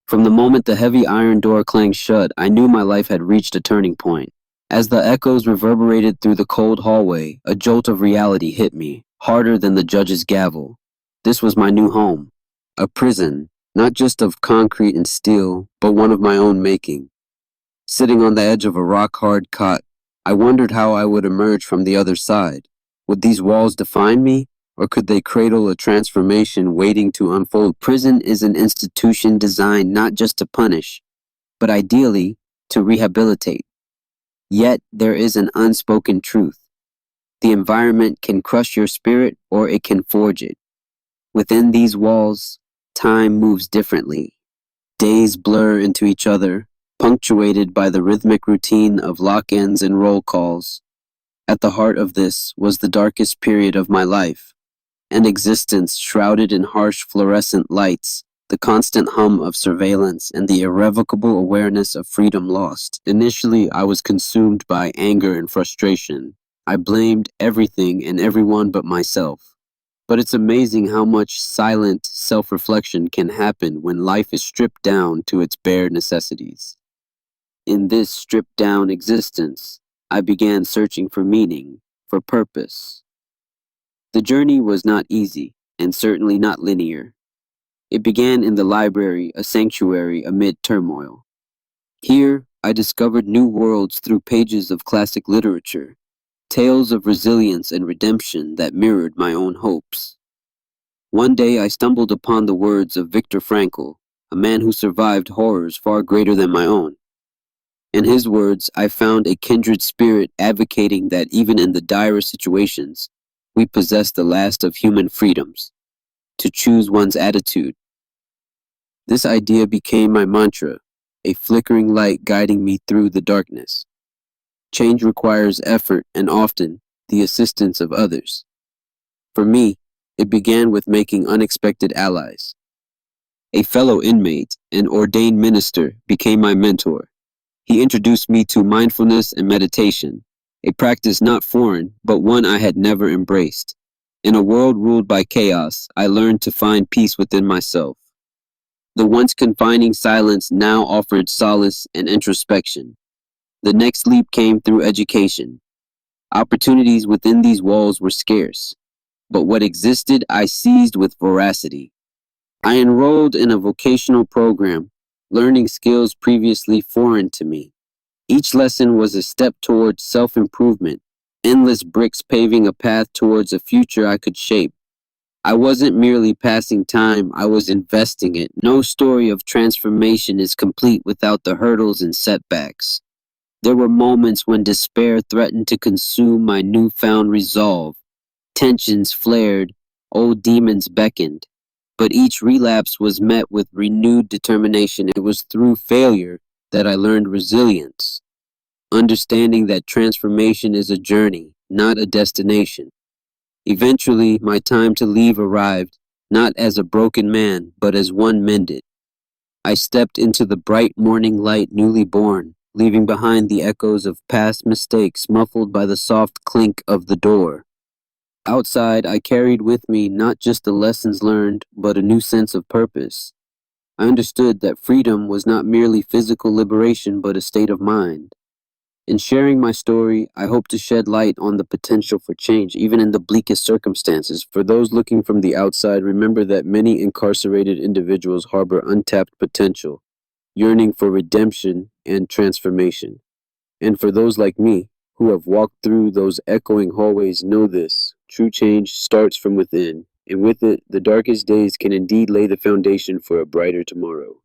From the moment the heavy iron door clanged shut, I knew my life had reached a turning point. As the echoes reverberated through the cold hallway, a jolt of reality hit me, harder than the judge's gavel. This was my new home. A prison, not just of concrete and steel, but one of my own making. Sitting on the edge of a rock-hard cot, I wondered how I would emerge from the other side. Would these walls define me, or could they cradle a transformation waiting to unfold? Prison is an institution designed not just to punish, but ideally to rehabilitate. Yet there is an unspoken truth. The environment can crush your spirit or it can forge it. Within these walls, time moves differently. Days blur into each other, punctuated by the rhythmic routine of lock-ins and roll calls. At the heart of this was the darkest period of my life, an existence shrouded in harsh fluorescent lights, the constant hum of surveillance, and the irrevocable awareness of freedom lost. Initially, I was consumed by anger and frustration. I blamed everything and everyone but myself. But it's amazing how much silent self-reflection can happen when life is stripped down to its bare necessities. In this stripped-down existence, I began searching for meaning, for purpose. The journey was not easy, and certainly not linear. It began in the library, a sanctuary amid turmoil. Here, I discovered new worlds through pages of classic literature, tales of resilience and redemption that mirrored my own hopes. One day I stumbled upon the words of Viktor Frankl, a man who survived horrors far greater than my own. In his words, I found a kindred spirit advocating that even in the direst situations, we possess the last of human freedoms, to choose one's attitude. This idea became my mantra, a flickering light guiding me through the darkness. Change requires effort and often the assistance of others. For me, it began with making unexpected allies. A fellow inmate, an ordained minister, became my mentor. He introduced me to mindfulness and meditation, a practice not foreign, but one I had never embraced. In a world ruled by chaos, I learned to find peace within myself. The once confining silence now offered solace and introspection. The next leap came through education. Opportunities within these walls were scarce, but what existed I seized with voracity. I enrolled in a vocational program, learning skills previously foreign to me. Each lesson was a step towards self-improvement, endless bricks paving a path towards a future I could shape. I wasn't merely passing time, I was investing it. No story of transformation is complete without the hurdles and setbacks. There were moments when despair threatened to consume my newfound resolve. Tensions flared, old demons beckoned. But each relapse was met with renewed determination. It was through failure that I learned resilience, understanding that transformation is a journey, not a destination. Eventually, my time to leave arrived, not as a broken man, but as one mended. I stepped into the bright morning light newly born, leaving behind the echoes of past mistakes muffled by the soft clink of the door. Outside, I carried with me not just the lessons learned, but a new sense of purpose. I understood that freedom was not merely physical liberation, but a state of mind. In sharing my story, I hope to shed light on the potential for change, even in the bleakest circumstances. For those looking from the outside, remember that many incarcerated individuals harbor untapped potential, yearning for redemption and transformation. And for those like me, who have walked through those echoing hallways, know this: true change starts from within, and with it, the darkest days can indeed lay the foundation for a brighter tomorrow.